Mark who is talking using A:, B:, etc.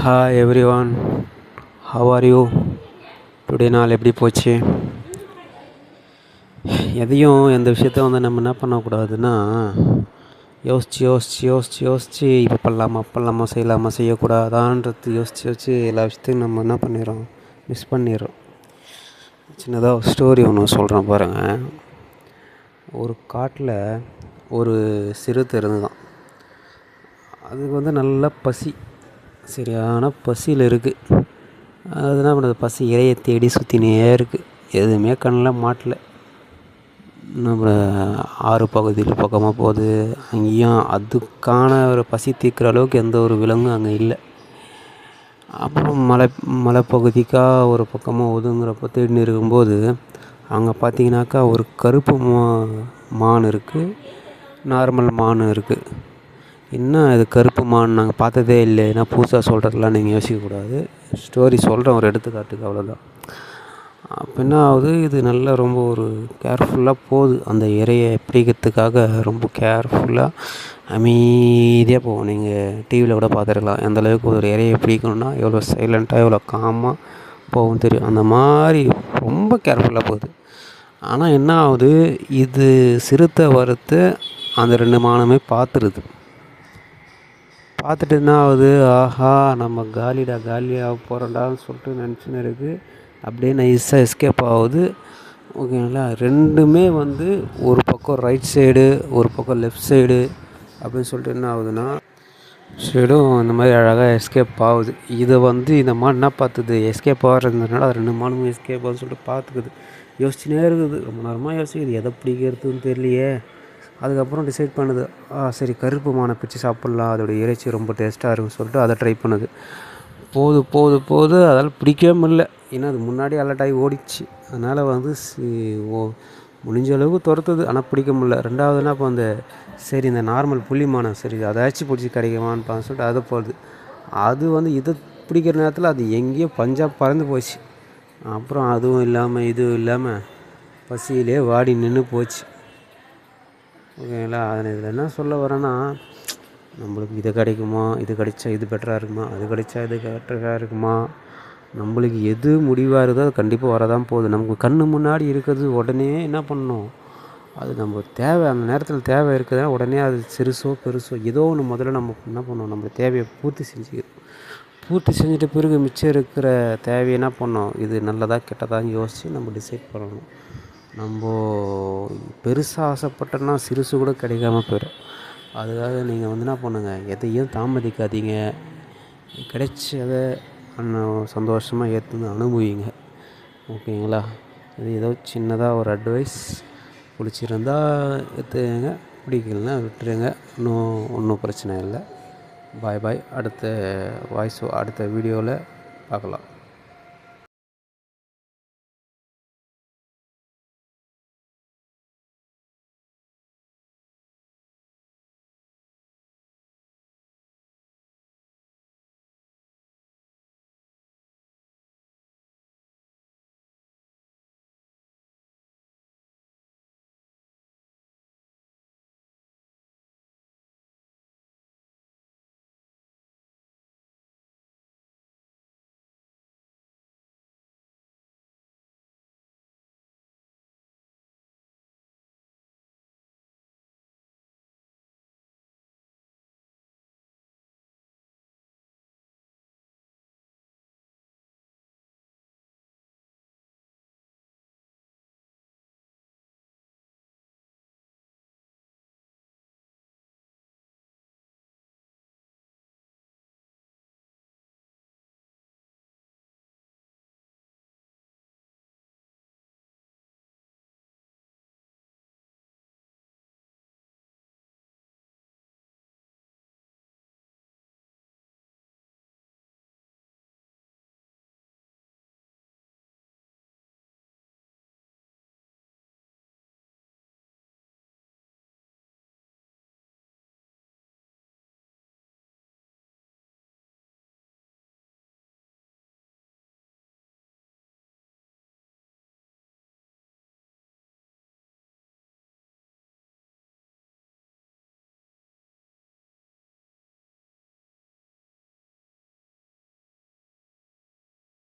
A: Hi everyone, how are you? Today நாள் எப்படி போச்சு? எந்த விஷயத்த நம்ம என்ன பண்ணக்கூடாதுன்னா, யோசித்து இப்போ பண்ணலாமா செய்யக்கூடாதான்றது யோசித்து எல்லா விஷயத்தையும் நம்ம என்ன பண்ணிடுறோம், மிஸ் பண்ணிடுறோம். சின்னதாக ஒரு ஸ்டோரி ஒன்று சொல்கிறேன் பாருங்கள். ஒரு காட்டில் ஒரு சிறுத்தை இருந்துதான். அதுக்கு நல்ல பசி, சரியான பசியில் இருக்குது. அது என்ன பண்ணுறது, பசி இரையை தேடி சுற்றினே இருக்குது. எதுவுமே கண்ணில் மாட்டல. நம்ம ஆறு பகுதியில் பக்கமாக போகுது, அங்கேயும் அதுக்கான ஒரு பசி தீர்க்குற அளவுக்கு எந்த ஒரு விலங்கும் அங்கே இல்லை. அப்புறம் மலைப்பகுதிக்காக ஒரு பக்கமாக ஒதுங்குறப்போ தேடின்னு இருக்கும்போது அங்கே பார்த்தீங்கன்னாக்கா ஒரு கருப்பு மான் இருக்குது, நார்மல் மான் இருக்குது. என்ன இது கருப்பு மான் நாங்கள் பார்த்ததே இல்லை, ஏன்னா புதுசாக சொல்கிறதுலாம் நீங்கள் யோசிக்கக்கூடாது. ஸ்டோரி சொல்கிறேன் ஒரு எடுத்துக்காட்டுக்கு, அவ்வளோதான். அப்போ என்ன ஆகுது, இது நல்லா ரொம்ப ஒரு கேர்ஃபுல்லாக போகுது. அந்த இரையை பிடிக்கிறதுக்காக ரொம்ப கேர்ஃபுல்லாக அமைதியாக போகும். நீங்கள் டிவியில் கூட பார்த்துருக்கலாம், எந்தளவுக்கு ஒரு இரையை பிடிக்கணுன்னா எவ்வளோ சைலண்ட்டாக எவ்வளோ காமாக போகும் தெரியும். அந்த மாதிரி ரொம்ப கேர்ஃபுல்லாக போகுது. ஆனால் என்ன ஆகுது, இது சிறுத்தை வறுத்து அந்த 2 மானுமே பார்த்துட்டு என்ன ஆகுது, ஆஹா நம்ம காலியாக போகிறோண்டான்னு சொல்லிட்டு நினச்சின்னு இருக்குது. அப்படியே நைஸாக எஸ்கேப் ஆகுது. ஓகேங்களா? ரெண்டுமே ஒரு பக்கம் ரைட் சைடு, ஒரு பக்கம் லெஃப்ட் சைடு அப்படின்னு சொல்லிட்டு என்ன ஆகுதுன்னா, சைடும் இந்த மாதிரி அழகாக எஸ்கேப் ஆகுது. இதை இந்த மான் என்ன பார்த்துது, எஸ்கேப் ஆகிறதுனால அது 2 மானுமே எஸ்கேப் ஆகுதுன்னு சொல்லிட்டு பார்த்துக்குது. யோசிச்சுனே இருக்குது, ரொம்ப நேரமாக யோசிக்குது, எதை பிடிக்கிறதுன்னு தெரியலையே. அதுக்கப்புறம் டிசைட் பண்ணுது, சரி கருப்பு மானை பிடிச்சி சாப்பிட்லாம், அதோடய இறைச்சி ரொம்ப டேஸ்ட்டாக இருக்குன்னு சொல்லிட்டு அதை ட்ரை பண்ணுது. போது அதால் பிடிக்கவே முடியல. ஏன்னா அது முன்னாடி அலர்ட்டாகி ஓடிச்சு. அதனால் முடிஞ்ச அளவுக்கு துரத்துது, ஆனால் பிடிக்க முடியல. ரெண்டாவதுனா இப்போ சரி இந்த நார்மல் புள்ளி மானை, சரி அதாச்சும் பிடிச்சி கிடைக்குமான்னு சொல்லிட்டு அதை போகுது. அது இதை பிடிக்கிற நேரத்தில் அது எங்கேயோ பஞ்சாப் பறந்து போச்சு. அப்புறம் அதுவும் இல்லாமல் இதுவும் இல்லாமல் பசியிலே வாடி நின்று போச்சு. ஓகேங்களா? இதில் என்ன சொல்ல வரேன்னா, நம்மளுக்கு இது கிடைக்குமா, இது கிடைச்சா இது பெட்டராக இருக்குமா, அது கிடைச்சா இது பெட்டராக இருக்குமா, நம்மளுக்கு எது முடிவாக இருக்குதோ அது கண்டிப்பாக வரதான் போகுது. நமக்கு கண்ணு முன்னாடி இருக்கிறது உடனே என்ன பண்ணணும், அது நம்ம தேவை, அந்த நேரத்தில் தேவை இருக்குதுன்னா உடனே அது சிறுசோ பெருசோ ஏதோ ஒன்று முதல்ல நம்ம என்ன பண்ணணும், நம்ம தேவையை பூர்த்தி செஞ்சுட்டு பிறகு மிச்சம் இருக்கிற தேவையை என்ன பண்ணணும், இது நல்லதா கெட்டதான்னு யோசித்து நம்ம டிசைட் பண்ணணும். நம்ம பெருசாக ஆசைப்பட்டோன்னா சிறுசு கூட கிடைக்காம போயிடும். அதுக்காக நீங்கள் என்ன பண்ணுங்கள், எதையும் தாமதிக்காதீங்க. கிடைச்சதை சந்தோஷமாக ஏற்றுன்னு அனுபவிங்க. ஓகேங்களா? இது ஏதோ சின்னதாக ஒரு அட்வைஸ். பிடிச்சிருந்தா ஏற்றுங்க, பிடிக்கலன்னா விட்டுருங்க. ஒன்றும் பிரச்சனை இல்லை. பாய். அடுத்த வீடியோவில் பார்க்கலாம்.